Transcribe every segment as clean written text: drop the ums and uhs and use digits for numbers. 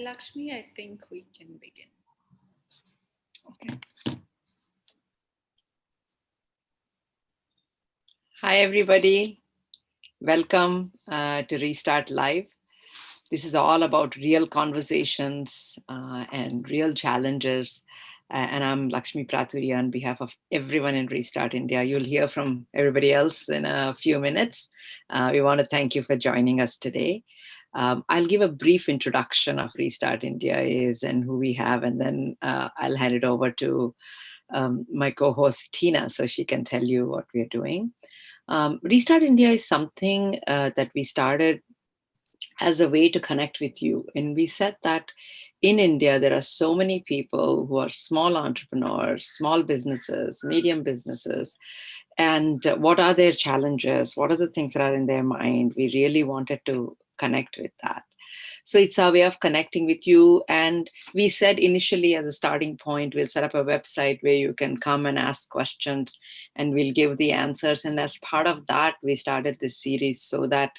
Lakshmi, I think we can begin. Okay. Hi, everybody. Welcome to Restart Live. This is all about real conversations and real challenges. And I'm Lakshmi Pratury on behalf of everyone in Restart India. You'll hear from everybody else in a few minutes. We want to thank you for joining us today. I'll give a brief introduction of Restart India is and who we have, and then I'll hand it over to my co-host Tina so she can tell you what we're doing. Restart India is something that we started as a way to connect with you. And we said that in India, there are so many people who are small entrepreneurs, small businesses, medium businesses. And what are their challenges? What are the things that are in their mind? We really wanted to connect with that. So it's our way of connecting with you. And we said initially as a starting point, we'll set up a website where you can come and ask questions and we'll give the answers. And as part of that, we started this series so that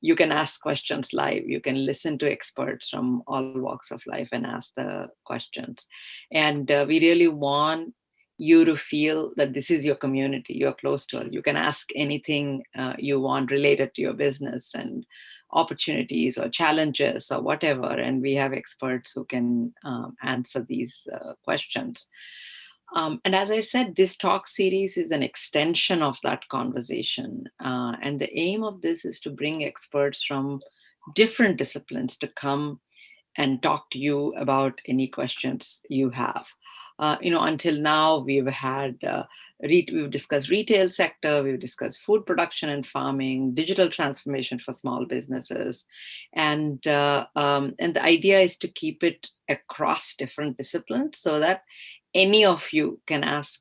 you can ask questions live. You can listen to experts from all walks of life and ask the questions. And we really want you to feel that this is your community, you're close to it. You can ask anything you want related to your business and opportunities or challenges or whatever. And we have experts who can answer these questions. And as I said, this talk series is an extension of that conversation. And the aim of this is to bring experts from different disciplines to come and talk to you about any questions you have. Until now, we've had we've discussed retail sector, we've discussed food production and farming, digital transformation for small businesses, and the idea is to keep it across different disciplines so that any of you can ask,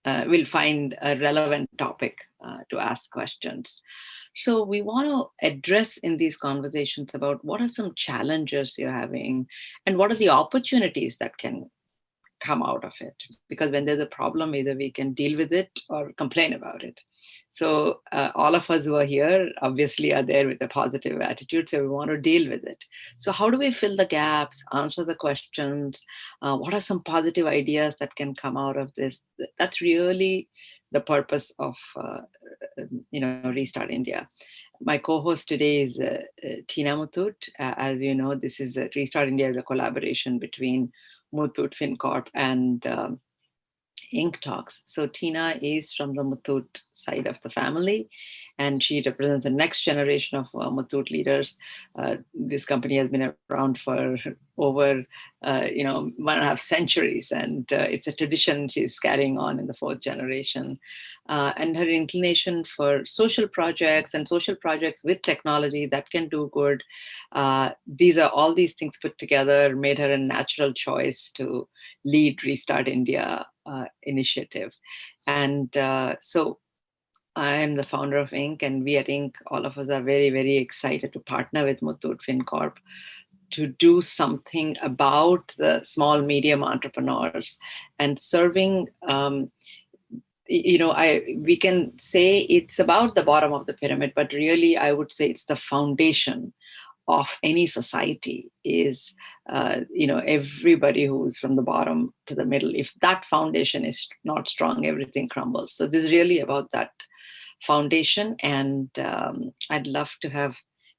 will find a relevant topic to ask questions. So we want to address in these conversations about what are some challenges you're having and what are the opportunities that can come out of it. Because when there's a problem, either we can deal with it or complain about it. So all of us who are here obviously are there with a positive attitude, so we want to deal with it. So how do we fill the gaps, answer the questions? What are some positive ideas that can come out of this? That's really the purpose of Restart India. My co-host today is Tina Muthoot. As you know, this is Restart India is a collaboration between Muthoot, FinCorp, and Inc. Talks. So Tina is from the Muthoot side of the family, and she represents the next generation of Muthoot leaders. This company has been around for over 1.5 centuries, and it's a tradition she's carrying on in the 4th generation. And her inclination for social projects and social projects with technology that can do good. All these things put together made her a natural choice to lead Restart India initiative. And so I am the founder of Inc. And we at Inc., all of us are very, very excited to partner with Muthoot FinCorp to do something about the small, medium entrepreneurs and serving, we can say it's about the bottom of the pyramid, but really I would say it's the foundation of any society is, everybody who's from the bottom to the middle. If that foundation is not strong, everything crumbles. So this is really about that foundation. And I'd love to have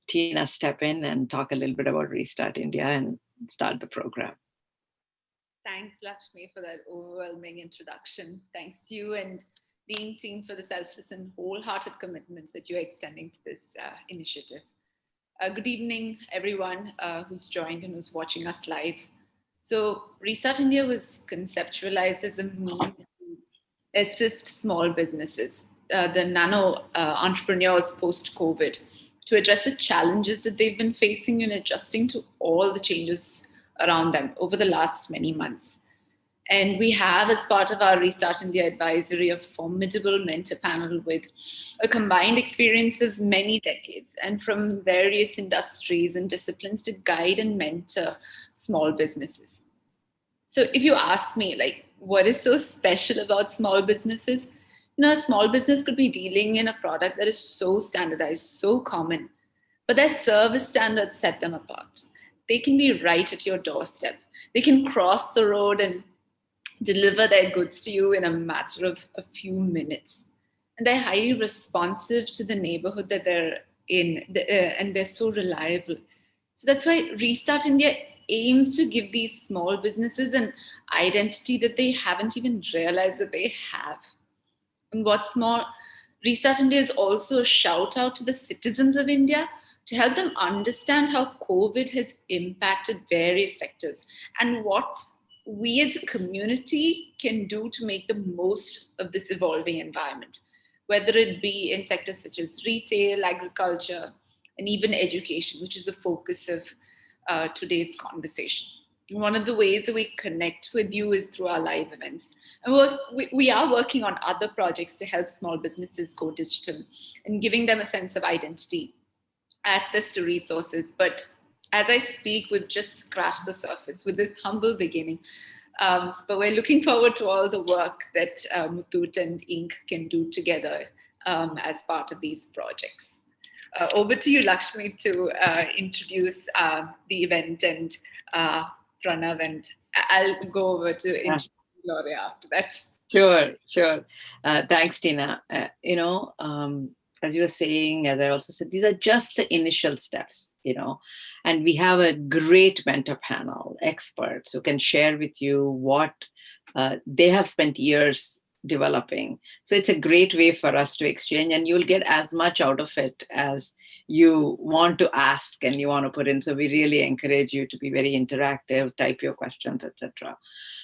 Tina step in and talk a little bit about Restart India and start the program. Thanks, Lakshmi, for that overwhelming introduction. Thanks to you and the Inc. team for the selfless and wholehearted commitments that you're extending to this initiative. Good evening, everyone who's joined and who's watching us live. So Restart India was conceptualized as a means to assist small businesses, the nano entrepreneurs post-COVID, to address the challenges that they've been facing in adjusting to all the changes around them over the last many months. And we have, as part of our Restart India advisory, a formidable mentor panel with a combined experience of many decades and from various industries and disciplines to guide and mentor small businesses. So if you ask me, what is so special about small businesses? A small business could be dealing in a product that is so standardized, so common, but their service standards set them apart. they can be right at your doorstep. They can cross the road and deliver their goods to you in a matter of a few minutes. And they're highly responsive to the neighborhood that they're in, and they're so reliable. So that's why Restart India aims to give these small businesses an identity that they haven't even realized that they have. And what's more, Restart India is also a shout out to the citizens of India to help them understand how COVID has impacted various sectors and what we as a community can do to make the most of this evolving environment, whether it be in sectors such as retail, agriculture, and even education, which is the focus of today's conversation. And one of the ways that we connect with you is through our live events. And we are working on other projects to help small businesses go digital and giving them a sense of identity, access to resources. But as I speak, we've just scratched the surface with this humble beginning. But we're looking forward to all the work that Muthoot and Inc. can do together as part of these projects. Over to you, Lakshmi, to introduce the event, and Pranav, and I'll go over to introduce Gloria after that. Sure. Thanks, Tina. As you were saying, as I also said, these are just the initial steps, and we have a great mentor panel, experts who can share with you what they have spent years developing. So it's a great way for us to exchange, and you'll get as much out of it as you want to ask and you want to put in. So we really encourage you to be very interactive, type your questions, etc.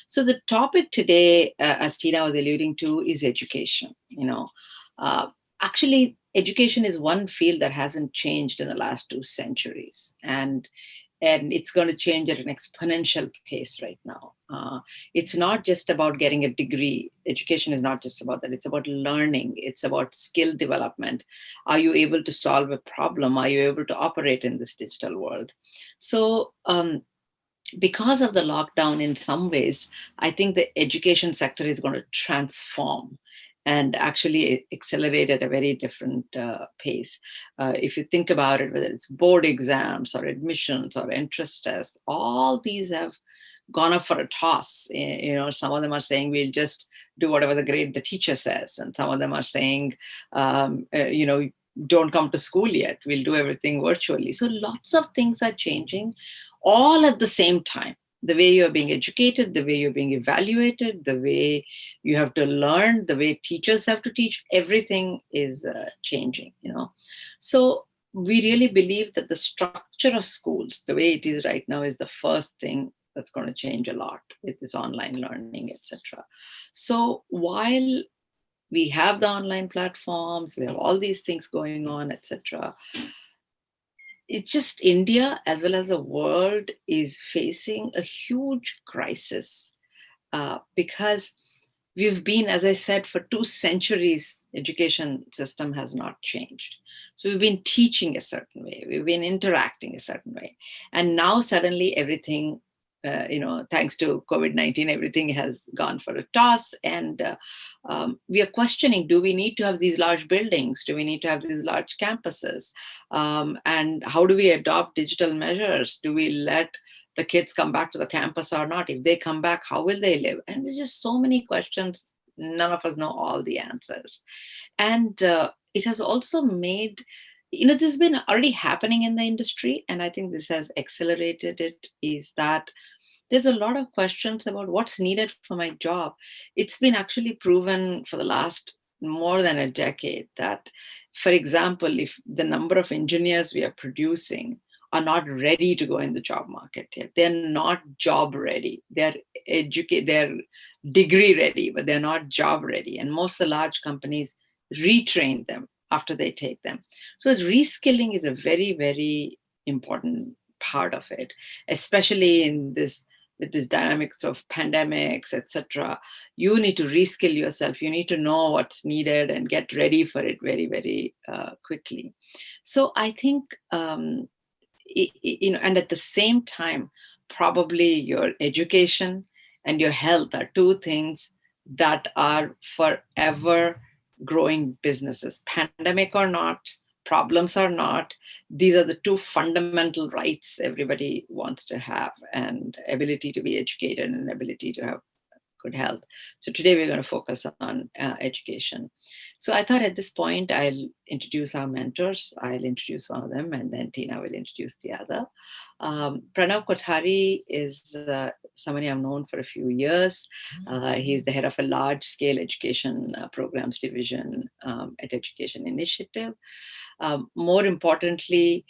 So the topic today, as Tina was alluding to, is education. Actually, education is one field that hasn't changed in the last 2 centuries, and it's going to change at an exponential pace right now. It's not just about getting a degree. Education is not just about that. It's about learning. It's about skill development. Are you able to solve a problem? Are you able to operate in this digital world? So because of the lockdown, in some ways, I think the education sector is going to transform and actually accelerate at a very different pace. If you think about it, whether it's board exams or admissions or entrance tests, all these have gone up for a toss. Some of them are saying we'll just do whatever the grade the teacher says, and some of them are saying, don't come to school yet. We'll do everything virtually. So lots of things are changing all at the same time. The way you're being educated, the way you're being evaluated, the way you have to learn, the way teachers have to teach, everything is changing, So we really believe that the structure of schools, the way it is right now, is the first thing that's going to change a lot with this online learning, etc. So while we have the online platforms, we have all these things going on, etc., it's just India as well as the world is facing a huge crisis because we've been, as I said, for 2 centuries, education system has not changed. So we've been teaching a certain way, we've been interacting a certain way, and now suddenly everything, thanks to COVID-19, everything has gone for a toss, and we are questioning, do we need to have these large buildings? Do we need to have these large campuses? And how do we adopt digital measures? Do we let the kids come back to the campus or not? If they come back, how will they live? And there's just so many questions. None of us know all the answers. And it has also made, this has been already happening in the industry, and I think this has accelerated it, is that there's a lot of questions about what's needed for my job. It's been actually proven for the last more than a decade that, for example, if the number of engineers we are producing are not ready to go in the job market yet, they're not job ready. They're degree ready, but they're not job ready. And most of the large companies retrain them after they take them. So reskilling is a very, very important part of it, especially in this, with this dynamics of pandemics, etc. You need to reskill yourself. You need to know what's needed and get ready for it very, very quickly. So I think, and at the same time, probably your education and your health are 2 things that are forever growing businesses, pandemic or not, problems or not, these are the two fundamental rights everybody wants to have, and ability to be educated and ability to have good health. So today we're going to focus on education. So I thought at this point I'll introduce our mentors. I'll introduce one of them, and then Tina will introduce the other. Pranav Kothari is somebody I've known for a few years. He's the head of a large-scale education programs division at Education Initiative. More importantly,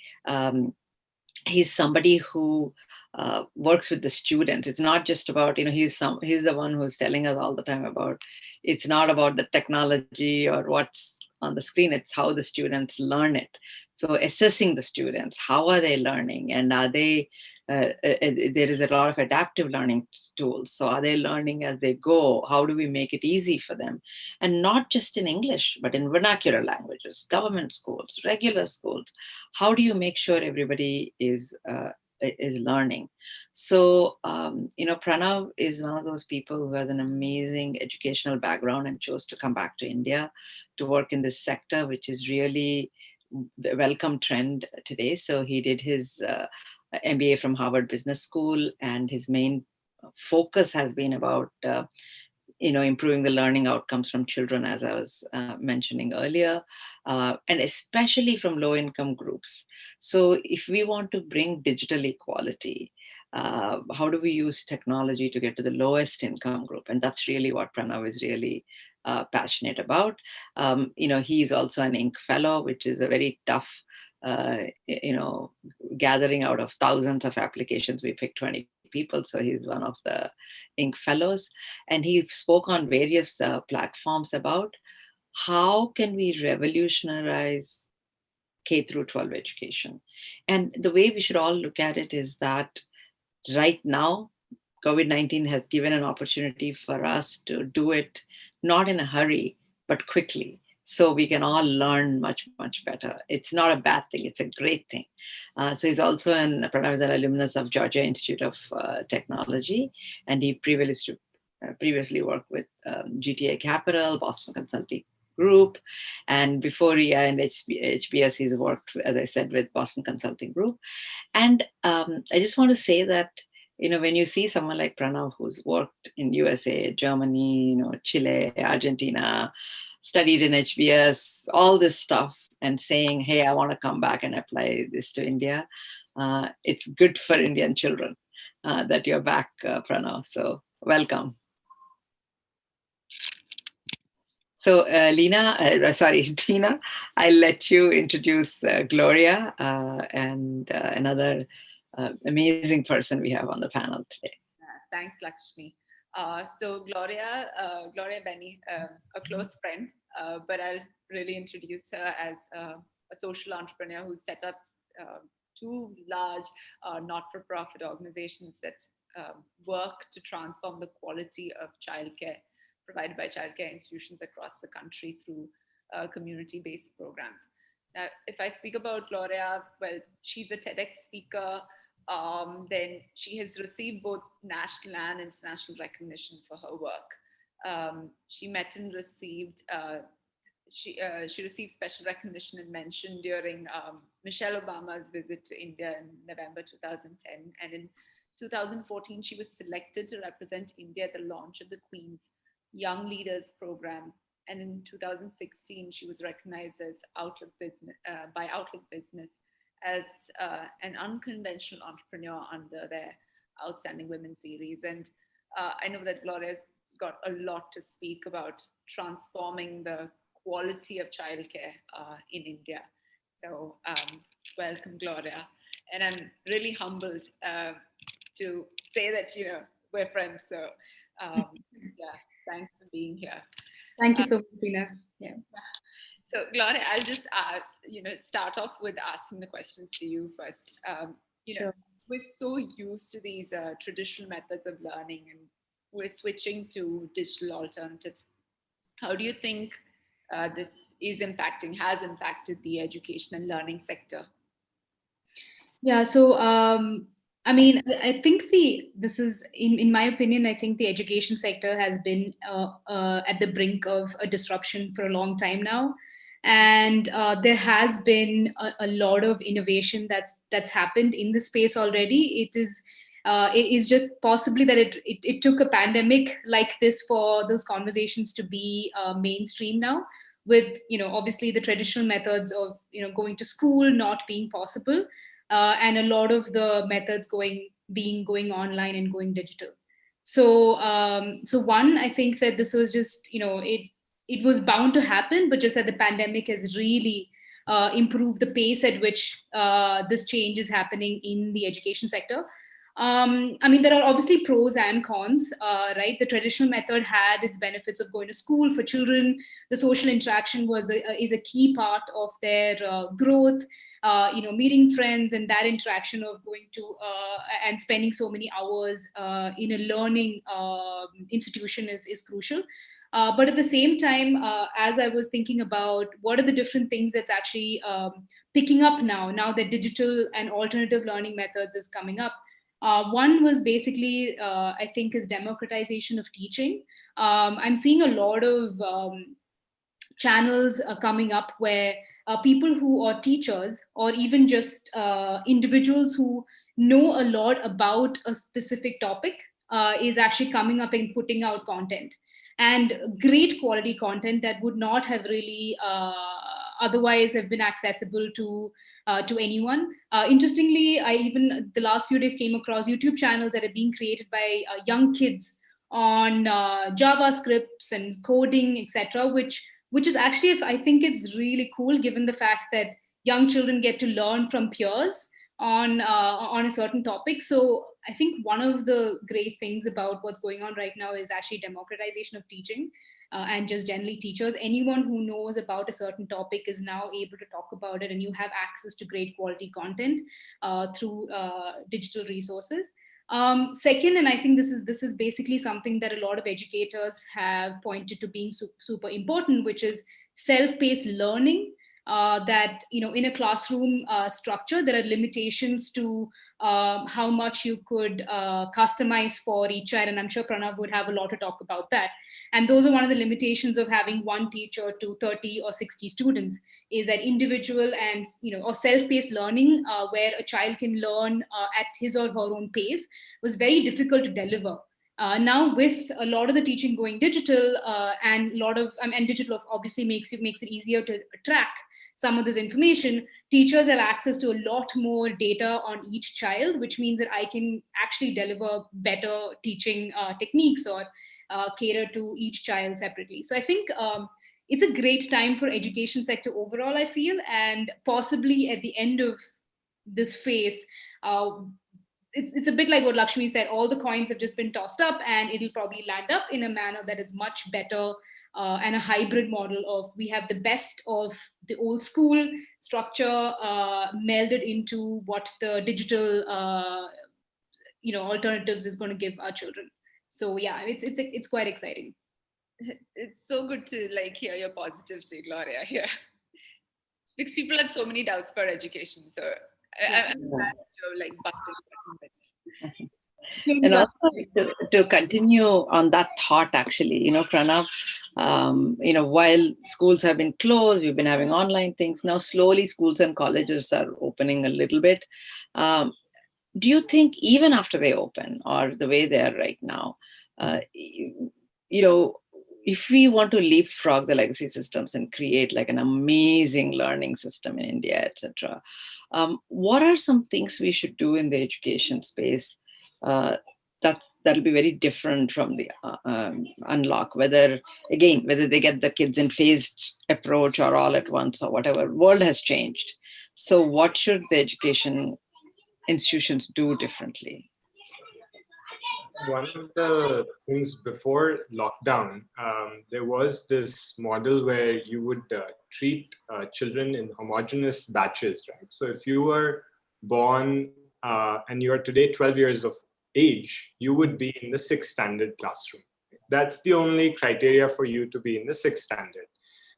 he's somebody who works with the students. It's not just about, he's the one who's telling us all the time about, it's not about the technology or what's on the screen, it's how the students learn it. So assessing the students, how are they learning, and are they, there is a lot of adaptive learning tools. So are they learning as they go? How do we make it easy for them? And not just in English, but in vernacular languages, government schools, regular schools. How do you make sure everybody is learning? So, Pranav is one of those people who has an amazing educational background and chose to come back to India to work in this sector, which is really the welcome trend today. So he did his MBA from Harvard Business School, and his main focus has been about improving the learning outcomes from children, as I was mentioning earlier, and especially from low-income groups. So if we want to bring digital equality, how do we use technology to get to the lowest income group? And that's really what Pranav is really passionate about. He is also an Inc. Fellow, which is a very tough, gathering out of thousands of applications. We picked 20 people, so he's one of the Inc. Fellows. And he spoke on various platforms about how can we revolutionize K through 12 education. And the way we should all look at it is that right now, COVID-19 has given an opportunity for us to do it not in a hurry, but quickly, so we can all learn much, much better. It's not a bad thing, it's a great thing. So he's also an alumnus of Georgia Institute of Technology, and he previously worked with GTA Capital, Boston Consulting Group, and before he and HBS, he's worked, as I said, with Boston Consulting Group. And I just want to say that, when you see someone like Pranav, who's worked in USA, Germany, Chile, Argentina, studied in HBS, all this stuff, and saying, hey, I want to come back and apply this to India, it's good for Indian children that you're back, Pranav. So welcome. So Tina, I'll let you introduce Gloria and another amazing person we have on the panel today. Thanks, Lakshmi. So Gloria Benny, a close friend, but I'll really introduce her as a social entrepreneur who's set up two large not-for-profit organizations that work to transform the quality of childcare provided by childcare institutions across the country through community-based programs. Now, if I speak about Gloria, well, she's a TEDx speaker. Then she has received both national and international recognition for her work. She met and received she received special recognition and mention during Michelle Obama's visit to India in November 2010, and in 2014 she was selected to represent India at the launch of the Queen's Young Leaders Program, and in 2016 she was recognized as by Outlook Business as an unconventional entrepreneur under their Outstanding Women series. And I know that Gloria's got a lot to speak about transforming the quality of childcare in India. So welcome, Gloria. And I'm really humbled to say that, we're friends. So yeah, thanks for being here. Thank you so much, Tina. Yeah. So Gloria, I'll just start off with asking the questions to you first. Sure. We're so used to these traditional methods of learning, and we're switching to digital alternatives. How do you think this has impacted the education and learning sector? Yeah, so I think this is, in my opinion, I think the education sector has been at the brink of a disruption for a long time now. And there has been a lot of innovation that's happened in the space already. It is just possibly that it took a pandemic like this for those conversations to be mainstream now, with obviously the traditional methods of going to school not being possible, and a lot of the methods going online and going digital. So one, I think that this was just it was bound to happen, but just that the pandemic has really improved the pace at which this change is happening in the education sector. I mean, there are obviously pros and cons, right? The traditional method had its benefits of going to school for children. The social interaction is a key part of their growth. Meeting friends and that interaction of going to and spending so many hours in a learning institution is crucial. But at the same time, as I was thinking about what are the different things that's actually picking up now that digital and alternative learning methods is coming up. One was basically, I think, is democratization of teaching. I'm seeing a lot of channels coming up where people who are teachers, or even just individuals who know a lot about a specific topic, is actually coming up and putting out content, and great quality content that would not have really otherwise have been accessible to anyone. Interestingly, I even the last few days came across YouTube channels that are being created by young kids on JavaScripts and coding, etc., which is actually, I think it's really cool, given the fact that young children get to learn from peers on a certain topic. So I think one of the great things about what's going on right now is actually democratization of teaching, and just generally teachers. Anyone who knows about a certain topic is now able to talk about it, and you have access to great quality content through digital resources. Second, and I think this is basically something that a lot of educators have pointed to being super important, which is self-paced learning. That in a classroom structure, there are limitations to how much you could customize for each child, and I'm sure Pranav would have a lot to talk about that. And those are one of the limitations of having one teacher to 30 or 60 students, is that individual and or self-paced learning, where a child can learn at his or her own pace, was very difficult to deliver. Now, with a lot of the teaching going digital, and a lot of and digital obviously makes it easier to track some of this information. Teachers have access to a lot more data on each child, which means that I can actually deliver better teaching techniques, or cater to each child separately. So I think it's a great time for education sector overall, I feel, and possibly at the end of this phase, it's a bit like what Lakshmi said. All the coins have just been tossed up, and it'll probably land up in a manner that is much better, and a hybrid model of, we have the best of the old school structure melded into what the digital alternatives is going to give our children. So yeah, it's quite exciting. It's so good to hear your positivity, Gloria, here. Because people have so many doubts about education. So I'm glad that you're busting that. And also to continue on that thought, actually, Pranav, while schools have been closed, we've been having online things. Now, slowly, schools and colleges are opening a little bit. Do you think even after they open, or the way they are right now, if we want to leapfrog the legacy systems and create an amazing learning system in India, etc., what are some things we should do in the education space that'll be very different from the unlock, whether they get the kids in phased approach or all at once or whatever? World has changed. So what should the education institutions do differently? One of the things before lockdown, there was this model where you would treat children in homogeneous batches, right? So if you were born and you are today 12 years of age, you would be in the 6th standard classroom. That's the only criteria for you to be in the 6th standard.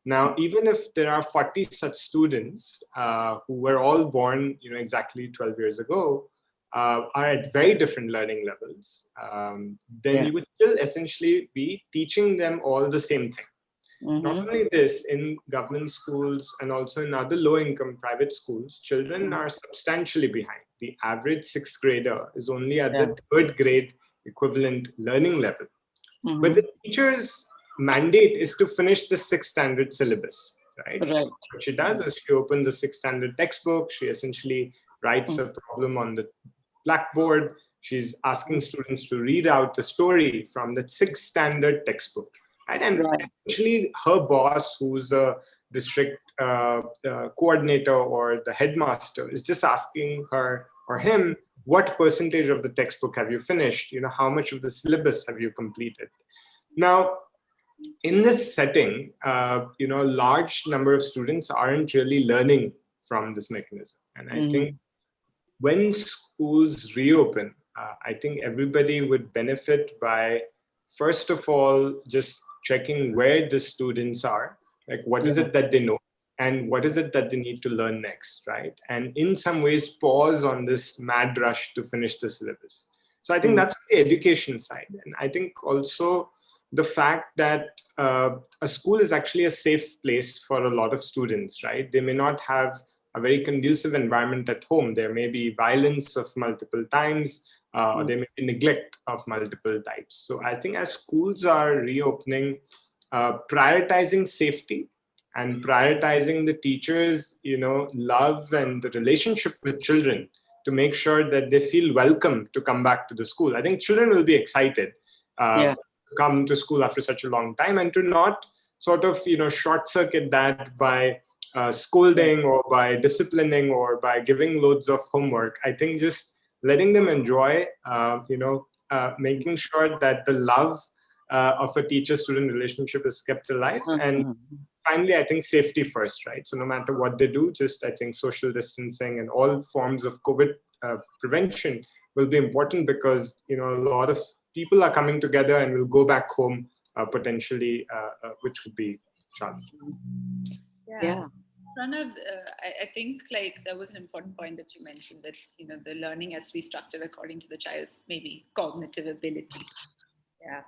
Now, even if there are 40 such students who were all born, exactly 12 years ago, are at very different learning levels, then you would still essentially be teaching them all the same thing. Not only this, in government schools and also in other low-income private schools, children are substantially behind. The average sixth grader is only at the third grade equivalent learning level. But the teacher's mandate is to finish the sixth standard syllabus, right? So what she does is she opens a sixth standard textbook. She essentially writes a problem on the blackboard. She's asking students to read out the story from the sixth standard textbook. Right? And essentially her boss, who's a district coordinator or the headmaster, is just asking her or him, what percentage of the textbook have you finished? How much of the syllabus have you completed? Now, in this setting, a large number of students aren't really learning from this mechanism. And I think when schools reopen, I think everybody would benefit by, first of all, just checking where the students are, like what is it that they know and what is it that they need to learn next, right? And in some ways, pause on this mad rush to finish the syllabus. So I think that's the education side. And I think also the fact that a school is actually a safe place for a lot of students, right? They may not have a very conducive environment at home. There may be violence of multiple times, or there may be neglect of multiple types. So I think as schools are reopening, prioritizing safety and prioritizing the teachers, love and the relationship with children to make sure that they feel welcome to come back to the school. I think children will be excited to come to school after such a long time, and to not sort of, short circuit that by scolding or by disciplining or by giving loads of homework. I think just letting them enjoy, making sure that the love of a teacher-student relationship is kept alive. And finally, I think safety first, right? So no matter what they do, just I think social distancing and all forms of COVID prevention will be important, because, a lot of people are coming together and will go back home potentially, which could be challenging. Yeah. Pranav, I think that was an important point that you mentioned, that the learning has to be structured according to the child's maybe cognitive ability. Yeah.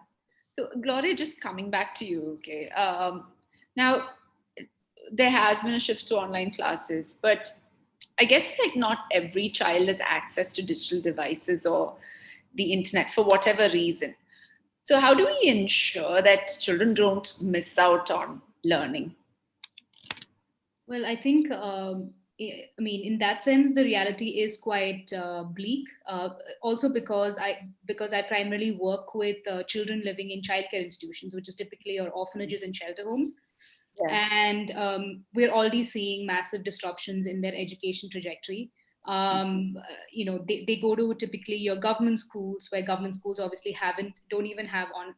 So Gloria, just coming back to you, okay. Now there has been a shift to online classes, but I guess not every child has access to digital devices or the internet for whatever reason. So how do we ensure that children don't miss out on learning? Well, I think, in that sense, the reality is quite bleak. Also because I primarily work with children living in childcare institutions, which is typically your orphanages and shelter homes. Yeah. And we're already seeing massive disruptions in their education trajectory. They go to typically your government schools, where government schools obviously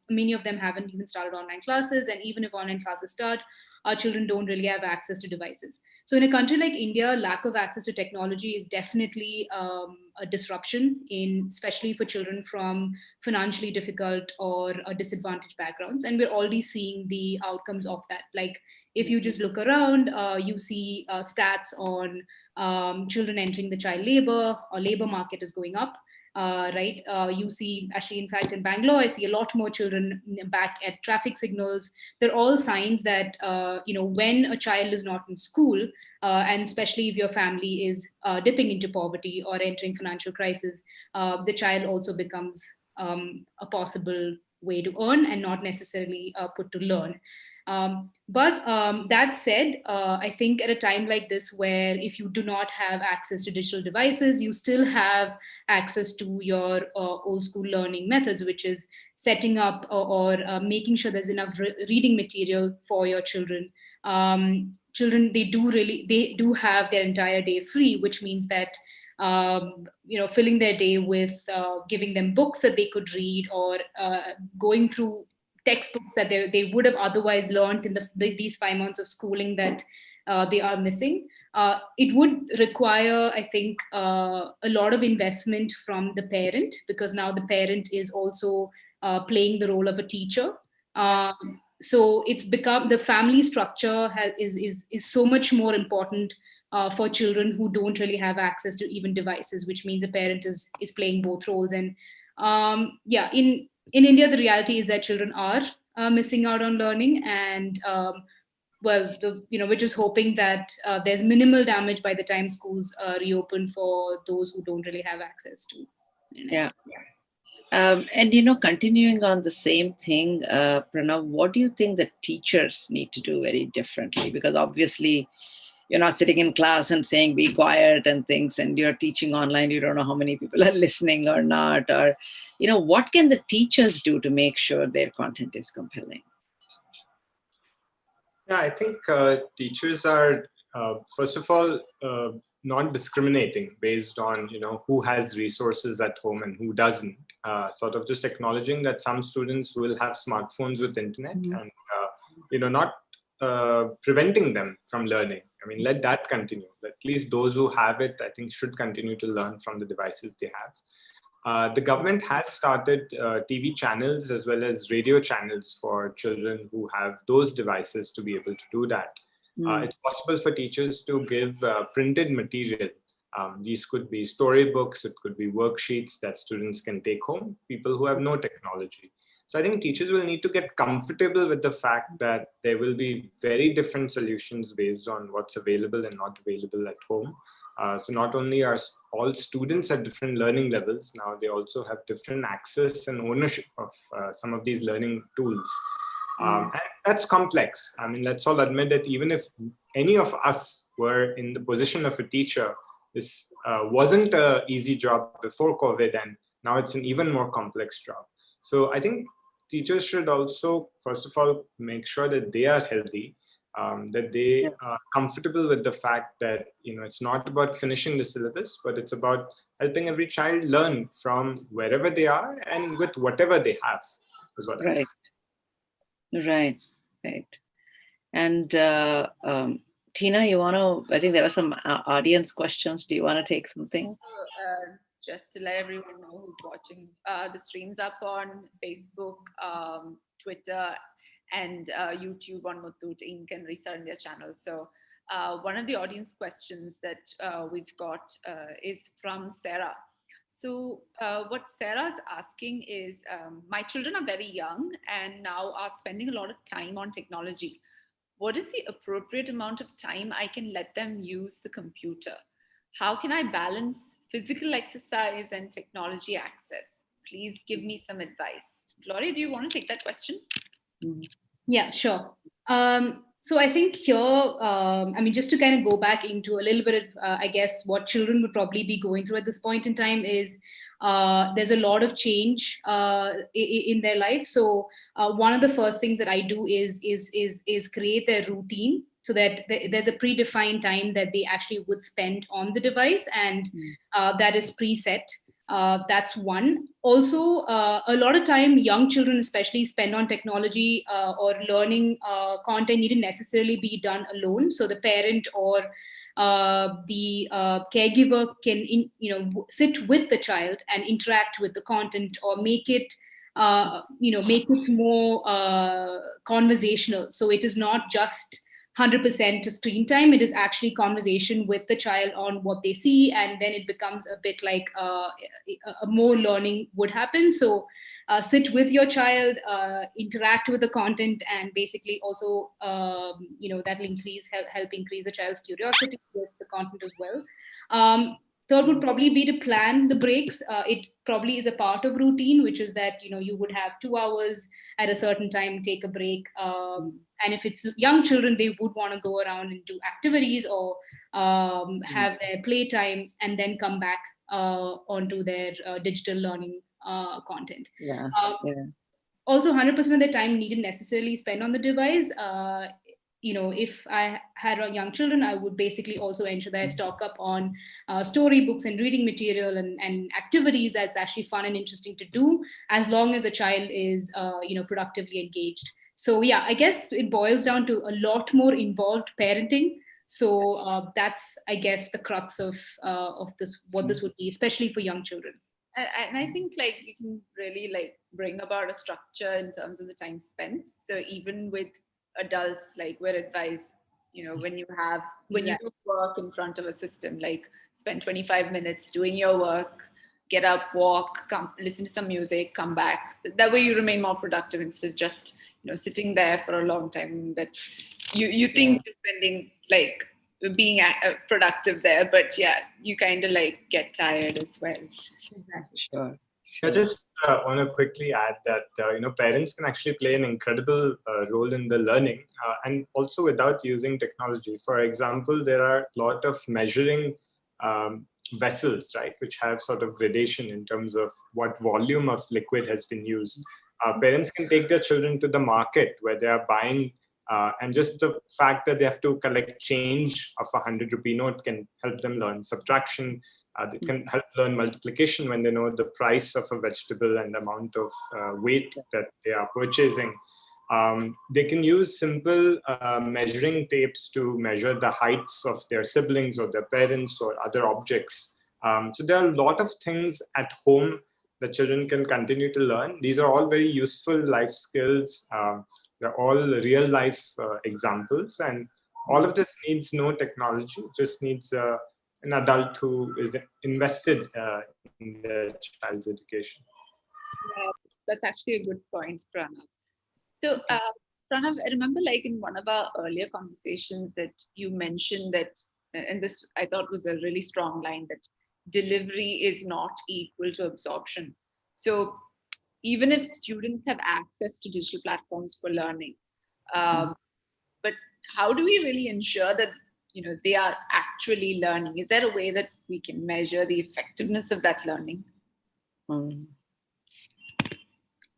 many of them haven't even started online classes. And even if online classes start, our children don't really have access to devices. So in a country like India, lack of access to technology is definitely a disruption, especially for children from financially difficult or disadvantaged backgrounds. And we're already seeing the outcomes of that. Like if you just look around, you see stats on children entering the child labor or labor market is going up. Right? You see, actually, in fact, in Bangalore, I see a lot more children back at traffic signals. They're all signs that, when a child is not in school, and especially if your family is dipping into poverty or entering financial crisis, the child also becomes a possible way to earn and not necessarily put to learn. But that said, I think at a time like this, where if you do not have access to digital devices, you still have access to your old school learning methods, which is setting up or making sure there's enough reading material for your children. Children, they do have their entire day free, which means that filling their day with giving them books that they could read, or going through textbooks that they would have otherwise learned in these 5 months of schooling that they are missing. It would require, I think, a lot of investment from the parent, because now the parent is also playing the role of a teacher. So it's become, the family structure is so much more important for children who don't really have access to even devices, which means a parent is playing both roles. And in India, the reality is that children are missing out on learning, and we're just hoping that there's minimal damage by the time schools reopen for those who don't really have access to internet. And continuing on the same thing, Pranav, what do you think the teachers need to do very differently? Because obviously, you're not sitting in class and saying be quiet and things, and you're teaching online, you don't know how many people are listening or not, or what can the teachers do to make sure their content is compelling? Yeah, I think teachers are first of all not discriminating based on who has resources at home and who doesn't. Sort of just acknowledging that some students will have smartphones with internet, and not preventing them from learning. I mean, let that continue. At least those who have it, I think, should continue to learn from the devices they have. The government has started TV channels as well as radio channels for children who have those devices to be able to do that. It's possible for teachers to give printed material. These could be storybooks, it could be worksheets that students can take home, people who have no technology. So I think teachers will need to get comfortable with the fact that there will be very different solutions based on what's available and not available at home. So not only are all students at different learning levels, now they also have different access and ownership of some of these learning tools. And that's complex. I mean, let's all admit that even if any of us were in the position of a teacher, this wasn't an easy job before COVID, and now it's an even more complex job. So I think teachers should also, first of all, make sure that they are healthy, that they are comfortable with the fact that it's not about finishing the syllabus, but it's about helping every child learn from wherever they are and with whatever they have, is what I think. Right. And Tina, you want to, I think there are some audience questions. Do you want to take something? Just to let everyone know who's watching, the stream's up on Facebook, Twitter, and YouTube on Muthoot Inc. and Restart India channel. So one of the audience questions that we've got is from Sarah. So what Sarah's asking is, my children are very young and now are spending a lot of time on technology. What is the appropriate amount of time I can let them use the computer? How can I balance physical exercise and technology access? Please give me some advice. Gloria, do you want to take that question? Yeah, sure. So I think here, just to kind of go back into a little bit of, I guess, what children would probably be going through at this point in time is there's a lot of change in their life. So one of the first things that I do is create their routine so that there's a predefined time that they actually would spend on the device, and that is preset. That's one. Also, a lot of time young children especially spend on technology or learning content needn't necessarily be done alone. So the parent or the caregiver can sit with the child and interact with the content, or make it more conversational. So it is not just 100% to screen time. It is actually conversation with the child on what they see, and then it becomes a bit like a more learning would happen. So sit with your child, interact with the content, and basically also that will help increase the child's curiosity with the content as well. Third would probably be to plan the breaks. It probably is a part of routine, which is that you would have 2 hours at a certain time, take a break. And if it's young children, they would want to go around and do activities or have their playtime, and then come back onto their digital learning content. Also, 100% of their time needn't necessarily spend on the device. If I had young children, I would basically also ensure that I stock up on storybooks and reading material and activities that's actually fun and interesting to do, as long as a child is productively engaged. So yeah, I guess it boils down to a lot more involved parenting. So that's, I guess, the crux of this, what this would be, especially for young children. And I think you can really bring about a structure in terms of the time spent. So even with adults, we're advised, when you do work in front of a system, spend 25 minutes doing your work, get up, walk, come listen to some music, come back. That way you remain more productive instead of just sitting there for a long time that you think you're spending like being productive there, but yeah, you kind of like get tired as well. Exactly. Sure. I just want to quickly add that parents can actually play an incredible role in the learning, and also without using technology. For example, there are a lot of measuring vessels, right, which have sort of gradation in terms of what volume of liquid has been used. Parents can take their children to the market where they are buying, and just the fact that they have to collect change of a 100 rupee note can help them learn subtraction. They can help learn multiplication when they know the price of a vegetable and the amount of weight that they are purchasing. They can use simple measuring tapes to measure the heights of their siblings or their parents or other objects. So there are a lot of things at home that children can continue to learn. These are all very useful life skills. They're all real life examples, and all of this needs no technology, just needs an adult who is invested in their child's education. Yeah, that's actually a good point, Pranav. So, Pranav, I remember like in one of our earlier conversations that you mentioned that, and this I thought was a really strong line, that delivery is not equal to absorption. So, even if students have access to digital platforms for learning, but how do we really ensure that they are actually learning? Is there a way that we can measure the effectiveness of that learning?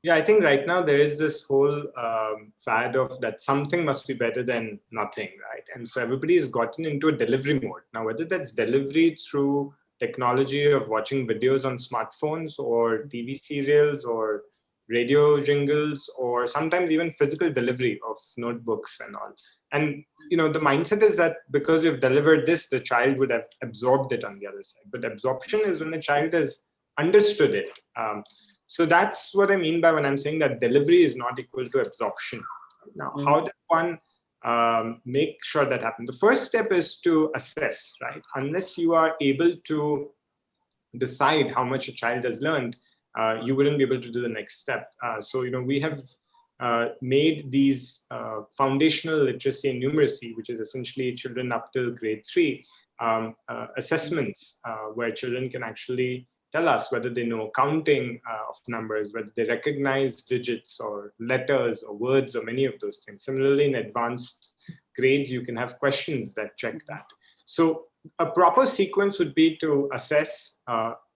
Yeah, I think right now there is this whole fad of that something must be better than nothing, right? And so everybody has gotten into a delivery mode. Now, whether that's delivery through technology of watching videos on smartphones or TV serials or radio jingles, or sometimes even physical delivery of notebooks and all. And the mindset is that because we've delivered this, the child would have absorbed it on the other side. But absorption is when the child has understood it. So that's what I mean by when I'm saying that delivery is not equal to absorption. Now, how does one make sure that happens? The first step is to assess, right? Unless you are able to decide how much a child has learned, you wouldn't be able to do the next step. So we have made these foundational literacy and numeracy, which is essentially children up till grade 3, assessments where children can actually tell us whether they know counting of numbers, whether they recognize digits or letters or words or many of those things. Similarly, in advanced grades, you can have questions that check that. So a proper sequence would be to assess,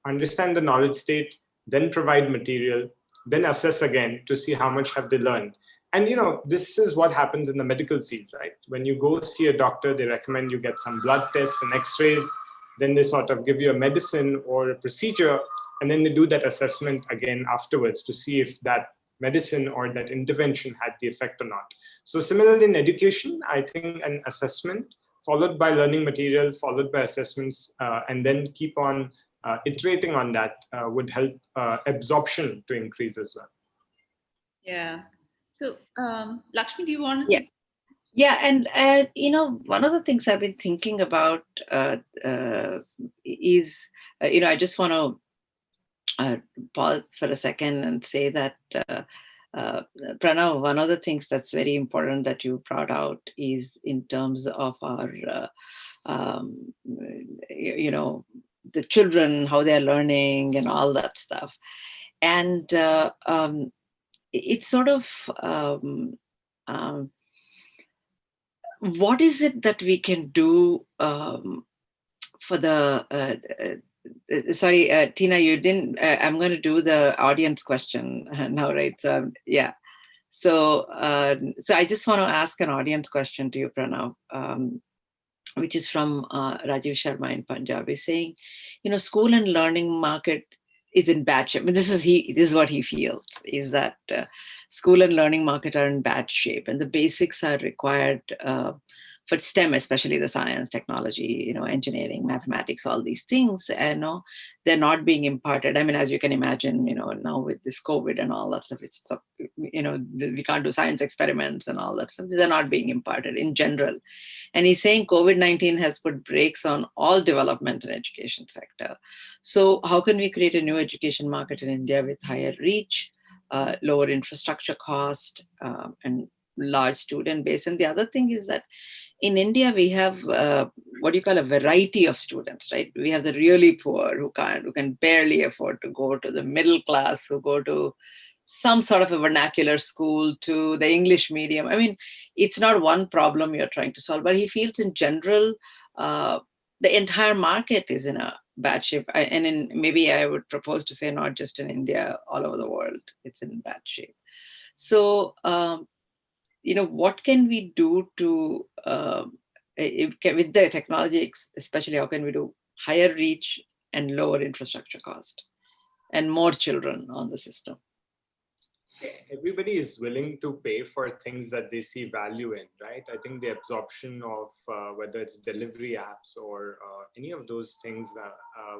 understand the knowledge state, then provide material, then assess again to see how much have they learned. And this is what happens in the medical field, right? When you go see a doctor, they recommend you get some blood tests and x-rays. Then they sort of give you a medicine or a procedure, and then they do that assessment again afterwards to see if that medicine or that intervention had the effect or not. So similarly in education, I think an assessment followed by learning material, followed by assessments, and then keep on iterating on that would help absorption to increase as well. Yeah. So Lakshmi, do you want to take? Yeah, and one of the things I've been thinking about is, I just want to pause for a second and say that, Pranav, one of the things that's very important that you brought out is in terms of our, the children, how they're learning and all that stuff. And it's sort of, what is it that we can do for the, sorry, Tina, you didn't, I'm going to do the audience question now, right? So, yeah. So I just want to ask an audience question to you, Pranav, which is from Rajiv Sharma in Punjab. He's saying, school and learning market is in bad shape. I mean, this is what he feels, is that school and learning market are in bad shape, and the basics are required for STEM, especially the science, technology, engineering, mathematics, all these things, and they're not being imparted. I mean, as you can imagine, now with this COVID and all that stuff, it's, we can't do science experiments and all that stuff. They're not being imparted in general. And he's saying COVID-19 has put brakes on all development in education sector. So how can we create a new education market in India with higher reach, lower infrastructure cost, and large student base. And the other thing is that in India, we have what you call a variety of students, right? We have the really poor who can barely afford to go, to the middle class who go to some sort of a vernacular school, to the English medium. I mean, it's not one problem you're trying to solve, but he feels in general, the entire market is in a bad shape. Maybe I would propose to say not just in India, all over the world, it's in bad shape. So, what can we do to, with the technology, especially, how can we do higher reach and lower infrastructure cost and more children on the system? Everybody is willing to pay for things that they see value in, right? I think the absorption of whether it's delivery apps or any of those things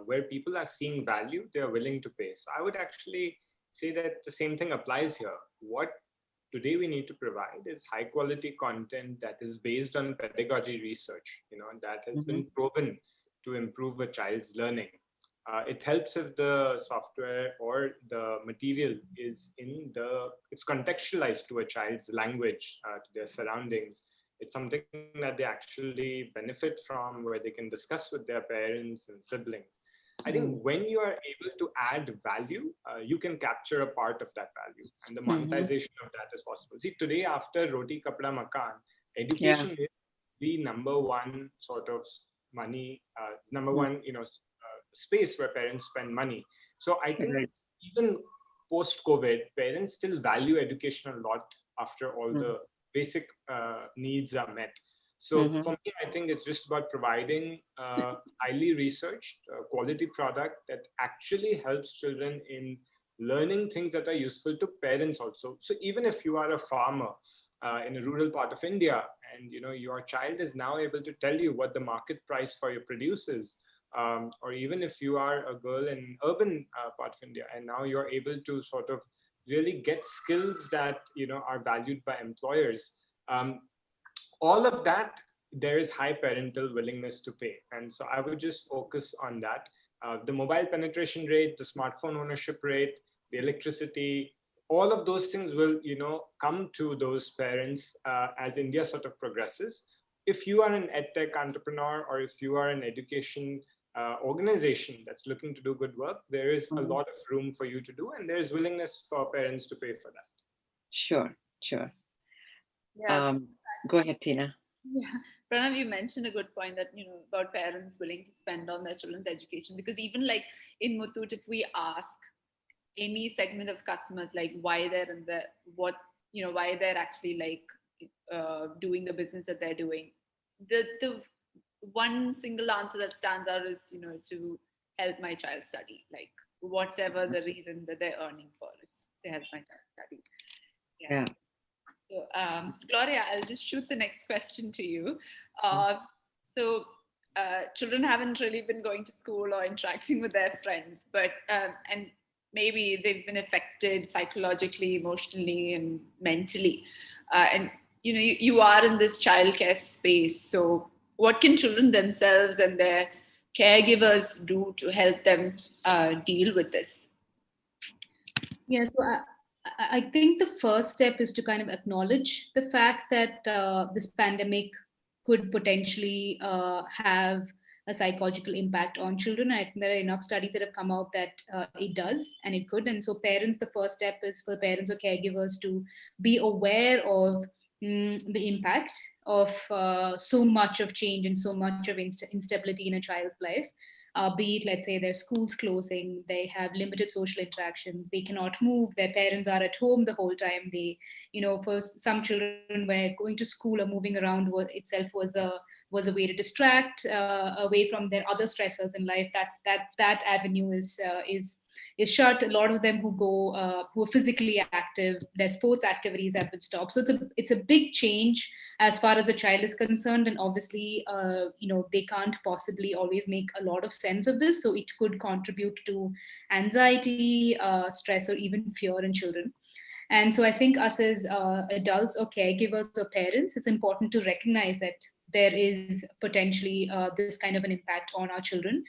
where people are seeing value, they are willing to pay. So I would actually say that the same thing applies here. What today we need to provide is high quality content that is based on pedagogy research, that has been proven to improve a child's learning. It helps if the software or the material is it's contextualized to a child's language, to their surroundings. It's something that they actually benefit from, where they can discuss with their parents and siblings. I think when you are able to add value, you can capture a part of that value, and the monetization of that is possible. See, today, after Roti Kapda Makan, education is the number one sort of money, number one, space where parents spend money. So I think even post-COVID, parents still value education a lot after all the basic needs are met. So for me, I think it's just about providing highly researched quality product that actually helps children in learning things that are useful to parents also. So even if you are a farmer in a rural part of India, and your child is now able to tell you what the market price for your produce is, or even if you are a girl in urban part of India, and now you're able to sort of really get skills that are valued by employers, all of that, there is high parental willingness to pay. And so I would just focus on that. The mobile penetration rate, the smartphone ownership rate, the electricity, all of those things will come to those parents as India sort of progresses. If you are an edtech entrepreneur, or if you are an education organization that's looking to do good work, there is a lot of room for you to do, and there is willingness for parents to pay for that. Sure. Yeah. Go ahead, Tina. Yeah, Pranav, you mentioned a good point that, about parents willing to spend on their children's education, because even like in Muthoot, if we ask any segment of customers, like why they're in why they're actually like doing the business that they're doing, the one single answer that stands out is, to help my child study, like whatever the reason that they're earning for, it's to help my child study. Yeah. So, Gloria, I'll just shoot the next question to you. Children haven't really been going to school or interacting with their friends, but and maybe they've been affected psychologically, emotionally, and mentally. And you are in this childcare space. So, what can children themselves and their caregivers do to help them deal with this? Yeah, so I think the first step is to kind of acknowledge the fact that this pandemic could potentially have a psychological impact on children. I think there are enough studies that have come out that it does, and it could. And so parents, the first step is for parents or caregivers to be aware of the impact of so much of change and so much of instability in a child's life. Be it, let's say, their schools closing, they have limited social interactions, they cannot move, their parents are at home the whole time. They, for some children, where going to school or moving around itself was a way to distract away from their other stressors in life. That avenue is shut. A lot of them who are physically active, their sports activities have been stopped. So it's a big change as far as a child is concerned, and obviously they can't possibly always make a lot of sense of this, so it could contribute to anxiety, stress, or even fear in children. And so I think us as adults or caregivers or parents, it's important to recognize that there is potentially this kind of an impact on our children.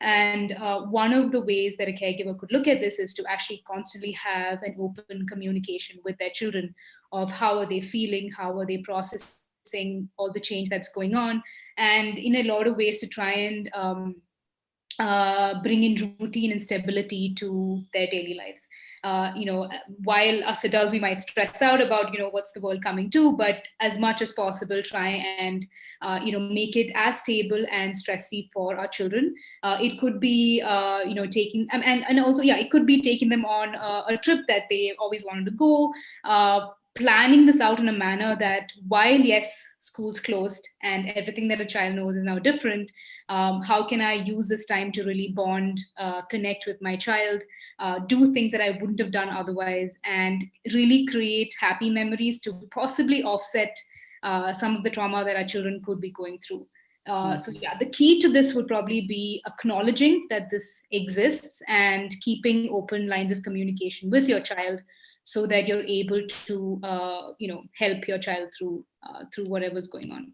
And one of the ways that a caregiver could look at this is to actually constantly have an open communication with their children of how are they feeling, how are they processing all the change that's going on, and in a lot of ways to try and bring in routine and stability to their daily lives. While us adults, we might stress out about, what's the world coming to, but as much as possible, try and, make it as stable and stress-free for our children. It could be, taking, and also, yeah, it could be taking them on a trip that they always wanted to go, planning this out in a manner that while, yes, school's closed and everything that a child knows is now different, how can I use this time to really bond, connect with my child, do things that I wouldn't have done otherwise, and really create happy memories to possibly offset some of the trauma that our children could be going through. So yeah, the key to this would probably be acknowledging that this exists and keeping open lines of communication with your child so that you're able to, help your child through whatever's going on.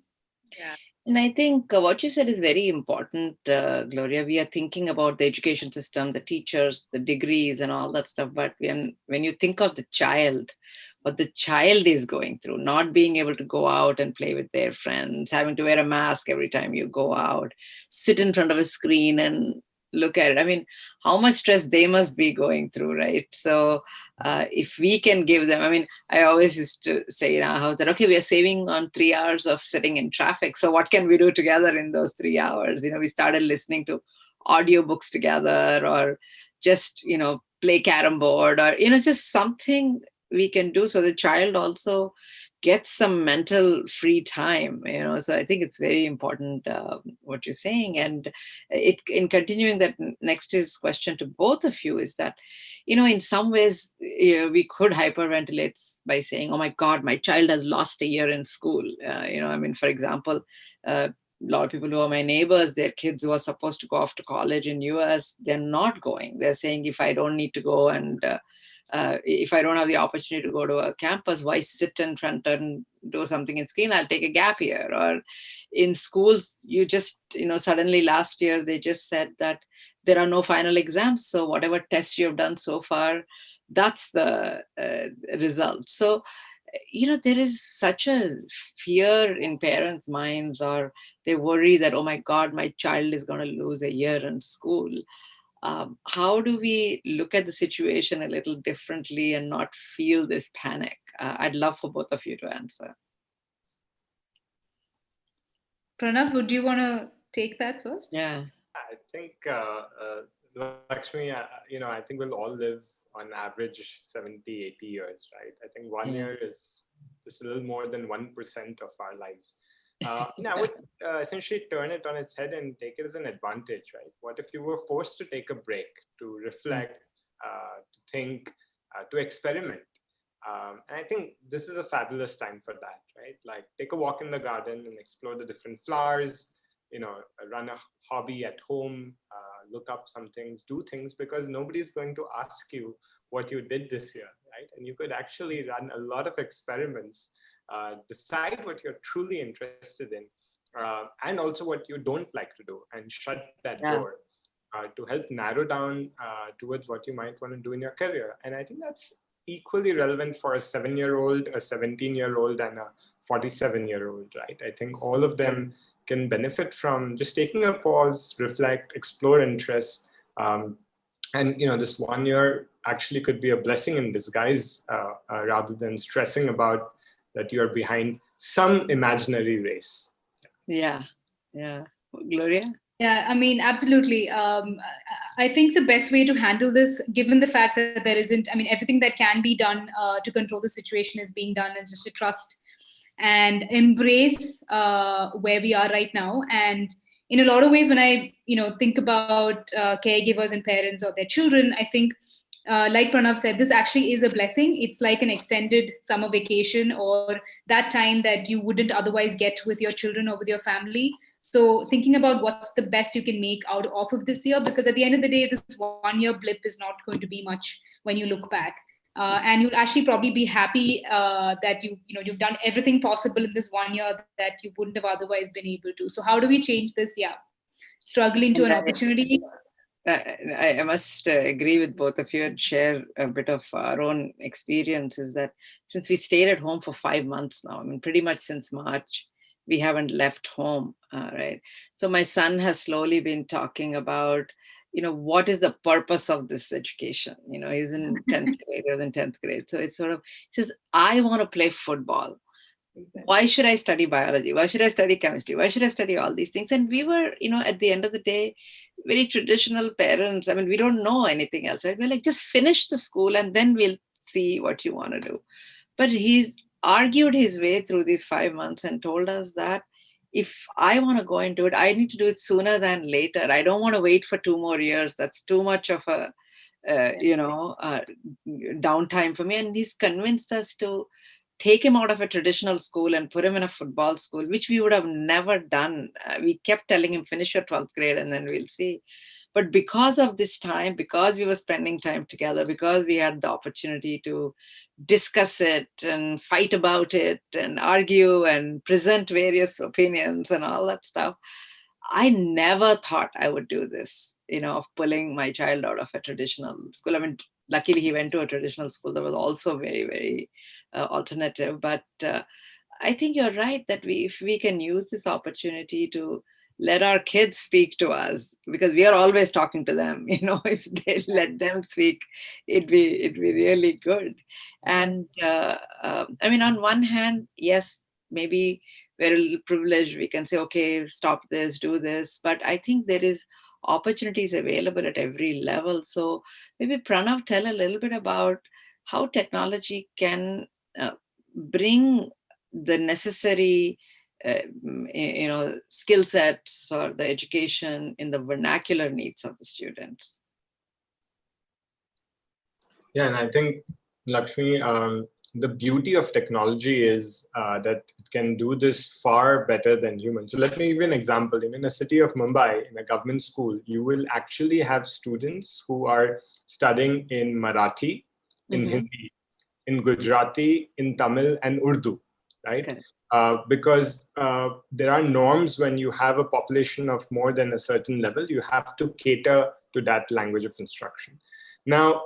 Yeah. And I think what you said is very important, Gloria. We are thinking about the education system, the teachers, the degrees and all that stuff. But when you think of the child, what the child is going through, not being able to go out and play with their friends, having to wear a mask every time you go out, sit in front of a screen and look at it. I mean, how much stress they must be going through, right? So if we can give them, I mean, I always used to say in our house that, okay, we are saving on 3 hours of sitting in traffic. So what can we do together in those 3 hours? We started listening to audiobooks together, or just, play carom board, or, just something we can do so the child also gets some mental free time. So I think it's very important what you're saying. And in continuing that, next is question to both of you is that, in some ways we could hyperventilate by saying, oh my God, my child has lost a year in school. For example, a lot of people who are my neighbors, their kids who are supposed to go off to college in US, they're not going. They're saying, if I don't need to go and if I don't have the opportunity to go to a campus, why sit in front and do something in screen? I'll take a gap year. Or in schools, you just, suddenly last year, they just said that there are no final exams. So whatever tests you have done so far, that's the result. So, there is such a fear in parents' minds, or they worry that, oh my God, my child is going to lose a year in school. How do we look at the situation a little differently and not feel this panic? I'd love for both of you to answer. Pranav, would you want to take that first? Yeah. I think, Lakshmi, I think we'll all live on average 70, 80 years, right? I think 1 year is just a little more than 1% of our lives. I would essentially turn it on its head and take it as an advantage, right? What if you were forced to take a break, to reflect, to think, to experiment? And I think this is a fabulous time for that, right? Like, take a walk in the garden and explore the different flowers, run a hobby at home, look up some things, do things, because nobody's going to ask you what you did this year, right? And you could actually run a lot of experiments, decide what you're truly interested in, and also what you don't like to do, and shut that door to help narrow down towards what you might want to do in your career. And I think that's equally relevant for a 7-year-old, a 17-year-old, and a 47-year-old, right? I think all of them can benefit from just taking a pause, reflect, explore interests. And this 1 year actually could be a blessing in disguise, rather than stressing about that you're behind some imaginary race. Yeah. Gloria? Yeah, I mean, absolutely. I think the best way to handle this, given the fact that there isn't, everything that can be done to control the situation is being done, and just to trust and embrace where we are right now. And in a lot of ways, when I, think about caregivers and parents or their children, I think, like Pranav said, this actually is a blessing. It's like an extended summer vacation, or that time that you wouldn't otherwise get with your children or with your family. So thinking about what's the best you can make out of this year, because at the end of the day, this 1 year blip is not going to be much when you look back. And you'll actually probably be happy that you've done everything possible in this 1 year that you wouldn't have otherwise been able to. So how do we change this? Yeah. struggle into an opportunity. I must agree with both of you and share a bit of our own experiences that since we stayed at home for 5 months now, I mean, pretty much since March, we haven't left home, right? So my son has slowly been talking about, what is the purpose of this education? He's in 10th grade, he was in 10th grade. So it's sort of, he says, I want to play football. Why should I study biology? Why should I study chemistry? Why should I study all these things? And we were, at the end of the day, very traditional parents. I mean, we don't know anything else, right? We're like, just finish the school and then we'll see what you want to do. But he's argued his way through these 5 months and told us that if I want to go into it, I need to do it sooner than later. I don't want to wait for 2 more years. That's too much of a, downtime for me. And he's convinced us to take him out of a traditional school and put him in a football school, which we would have never done. We kept telling him, finish your 12th grade and then we'll see. But because of this time, because we were spending time together, because we had the opportunity to discuss it and fight about it and argue and present various opinions and all that stuff, I never thought I would do this, of pulling my child out of a traditional school. I mean, luckily he went to a traditional school that was also very, very alternative. But I think you're right that if we can use this opportunity to let our kids speak to us, because we are always talking to them, if they let them speak, it'd be really good. And I mean, on one hand, yes, maybe we're a little privileged. We can say, okay, stop this, do this. But I think there is opportunities available at every level. So maybe Pranav, tell a little bit about how technology can bring the necessary skill sets or the education in the vernacular needs of the students. Yeah, and I think, Lakshmi, the beauty of technology is that it can do this far better than humans. So let me give you an example. In the city of Mumbai, in a government school, you will actually have students who are studying in Marathi, in Hindi, in Gujarati, in Tamil, and Urdu, right? Okay. Because there are norms when you have a population of more than a certain level, you have to cater to that language of instruction. Now,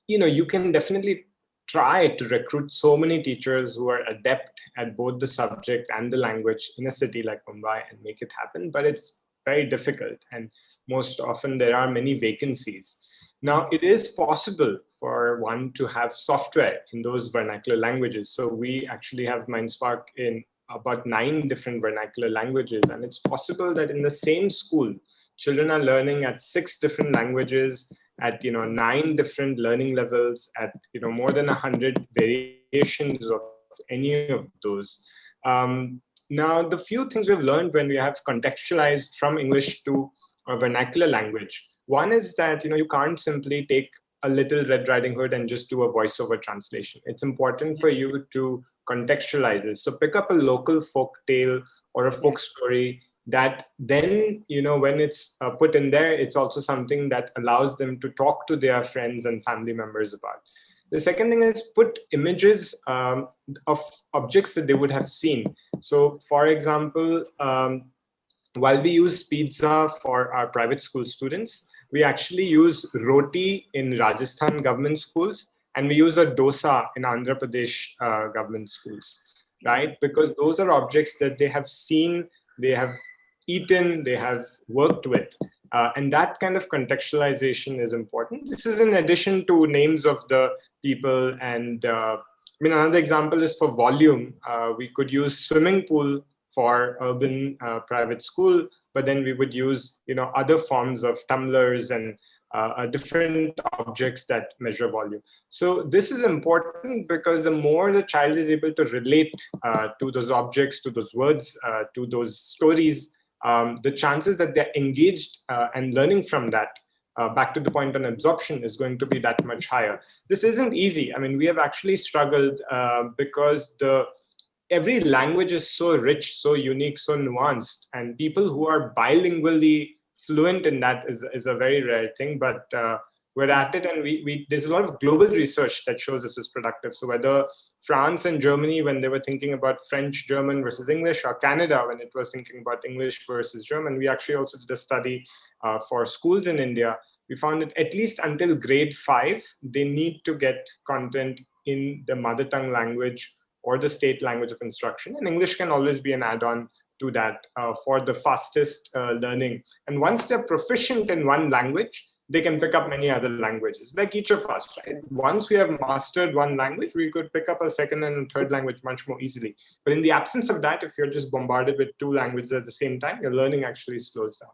you can definitely try to recruit so many teachers who are adept at both the subject and the language in a city like Mumbai and make it happen, but it's very difficult. And most often there are many vacancies. Now, it is possible for one to have software in those vernacular languages. So we actually have MindSpark in about 9 different vernacular languages. And it's possible that in the same school, children are learning at 6 different languages, at 9 different learning levels, at more than 100 variations of any of those. Now, the few things we've learned when we have contextualized from English to a vernacular language, one is that you can't simply take a little Red Riding Hood and just do a voiceover translation. It's important for you to contextualize it. So pick up a local folk tale or a folk story that then, when it's put in there, it's also something that allows them to talk to their friends and family members about. The second thing is put images of objects that they would have seen. So for example, while we use pizza for our private school students, we actually use roti in Rajasthan government schools, and we use a dosa in Andhra Pradesh government schools, right? Because those are objects that they have seen, they have eaten, they have worked with. And that kind of contextualization is important. This is in addition to names of the people. And another example is for volume. We could use swimming pool for urban private school, but then we would use other forms of tumblers and different objects that measure volume. So this is important because the more the child is able to relate to those objects, to those words, to those stories, the chances that they're engaged and learning from that, back to the point on absorption, is going to be that much higher. This isn't easy. We have actually struggled because every language is so rich, so unique, so nuanced, and people who are bilingually fluent in that is a very rare thing. But we're at it, and there's a lot of global research that shows this is productive. So whether France and Germany, when they were thinking about French, German versus English, or Canada, when it was thinking about English versus German, we actually also did a study for schools in India. We found that at least until grade 5, they need to get content in the mother tongue language or the state language of instruction. And English can always be an add-on to that for the fastest learning. And once they're proficient in one language, they can pick up many other languages, like each of us, right? Once we have mastered one language, we could pick up a second and a third language much more easily. But in the absence of that, if you're just bombarded with 2 languages at the same time, your learning actually slows down.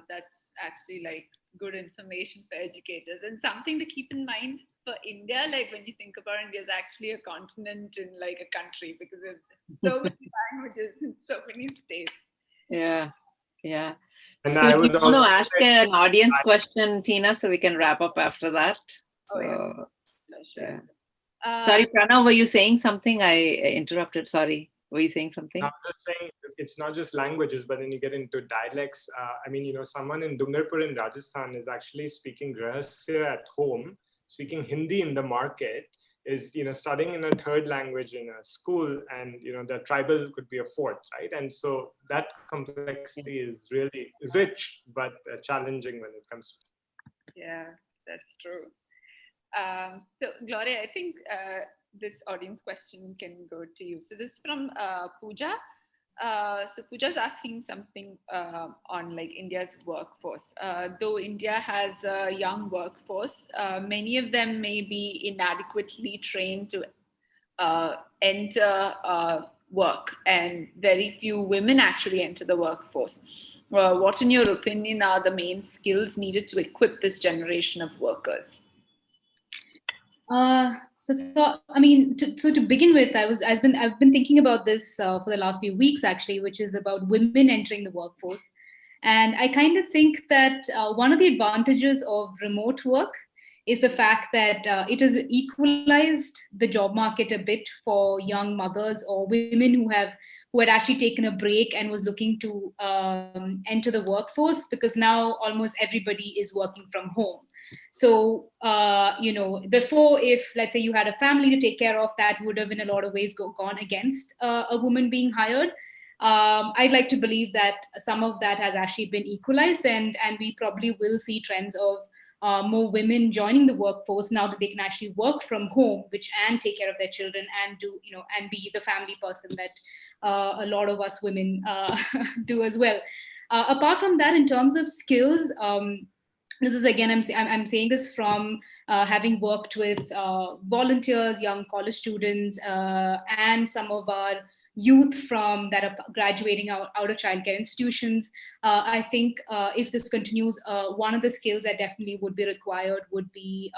That's actually like good information for educators, and something to keep in mind for India. Like when you think about India, is actually a continent in like a country, because there's so many languages in so many states. Yeah. And so I would you want to also ask an audience question, Tina, so we can wrap up after that? Oh, So, sure. Sorry, Pranav, were you saying something? I interrupted. Sorry. Were you saying something? I'm just saying it's not just languages, but then you get into dialects. I mean, someone in Dungarpur in Rajasthan is actually speaking Rahasya at home, speaking Hindi in the market, is studying in a third language in a school, and the tribal could be a fourth, right? And so that complexity is really rich but challenging when it comes to Yeah, that's true. So Gloria, I think this audience question can go to you. So this is from Pooja. So Pooja's asking something on like India's workforce. Though India has a young workforce, many of them may be inadequately trained to enter work, and very few women actually enter the workforce. What, in your opinion, are the main skills needed to equip this generation of workers? To begin with, I've been thinking about this for the last few weeks, actually, which is about women entering the workforce. And I kind of think that one of the advantages of remote work is the fact that it has equalized the job market a bit for young mothers or women who had actually taken a break and was looking to enter the workforce, because now almost everybody is working from home. So, before, if let's say you had a family to take care of, that would have in a lot of ways gone against a woman being hired. I'd like to believe that some of that has actually been equalized, and we probably will see trends of more women joining the workforce now that they can actually work from home, and take care of their children and and be the family person that a lot of us women do as well. Apart from that, in terms of skills, this is again, I'm saying this from having worked with volunteers, young college students, and some of our youth from that are graduating out of childcare institutions. I think if this continues, one of the skills that definitely would be required would be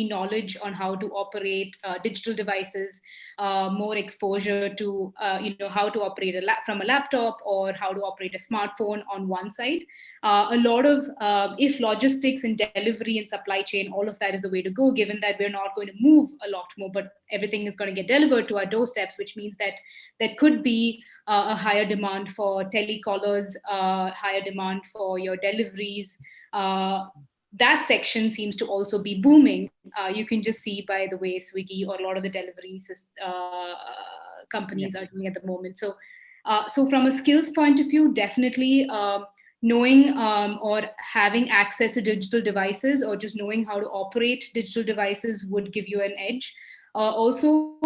knowledge on how to operate digital devices, more exposure to how to operate from a laptop, or how to operate a smartphone on one side. A lot of if logistics and delivery and supply chain, all of that is the way to go, given that we're not going to move a lot more, but everything is going to get delivered to our doorsteps, which means that there could be a higher demand for telecallers, higher demand for your deliveries. That section seems to also be booming. You can just see by the way Swiggy or a lot of the delivery companies are doing at the moment. So from a skills point of view, definitely knowing or having access to digital devices, or just knowing how to operate digital devices, would give you an edge. Also,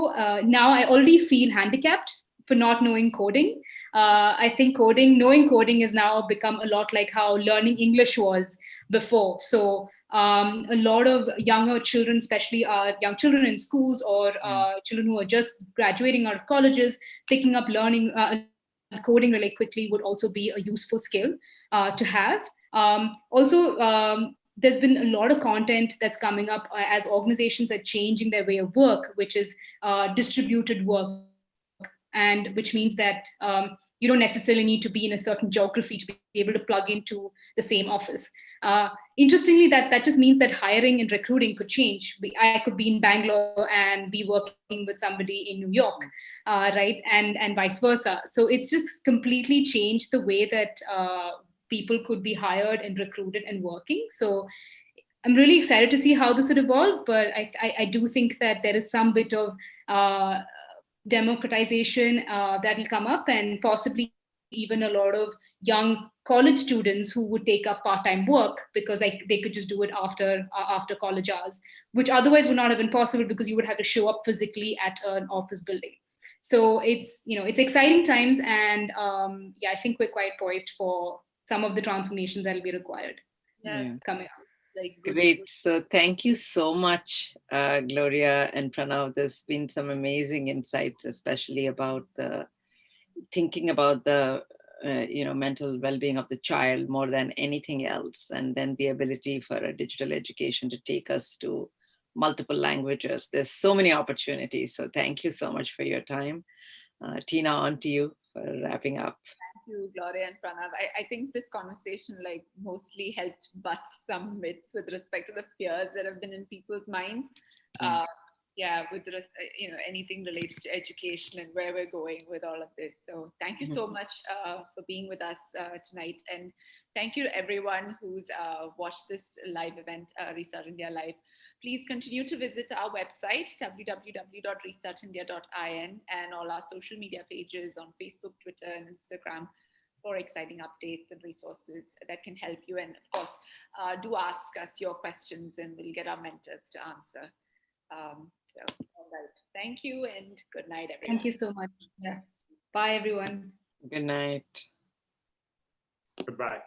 now I already feel handicapped for not knowing coding. I think knowing coding has now become a lot like how learning English was before. So a lot of younger children, especially young children in schools, or children who are just graduating out of colleges, picking up learning coding really quickly would also be a useful skill to have. There's been a lot of content that's coming up as organizations are changing their way of work, which is distributed work, and which means that you don't necessarily need to be in a certain geography to be able to plug into the same office. Interestingly, that just means that hiring and recruiting could change. I could be in Bangalore and be working with somebody in New York, right? And vice versa. So it's just completely changed the way that people could be hired and recruited and working. So I'm really excited to see how this would evolve, but I do think that there is some bit of democratization that will come up, and possibly even a lot of young college students who would take up part-time work because they could just do it after college hours, which otherwise would not have been possible because you would have to show up physically at an office building. So it's exciting times, and I think we're quite poised for some of the transformations that will be required. Yes, coming up. like Great. So thank you so much, Gloria and Pranav. There's been some amazing insights, especially about thinking about the mental well-being of the child more than anything else, and then the ability for a digital education to take us to multiple languages. There's so many opportunities. So thank you so much for your time. Tina, on to you for wrapping up. Thank you, Gloria and Pranav. I think this conversation mostly helped bust some myths with respect to the fears that have been in people's minds. With anything related to education and where we're going with all of this. So thank you so much for being with us tonight, and thank you to everyone who's watched this live event, Restart India Live. Please continue to visit our website, www.restartindia.in, and all our social media pages on Facebook, Twitter, and Instagram for exciting updates and resources that can help you. And of course, do ask us your questions and we'll get our mentors to answer. All right. Thank you and good night, everyone. Thank you so much. Yeah. Bye, everyone. Good night. Goodbye.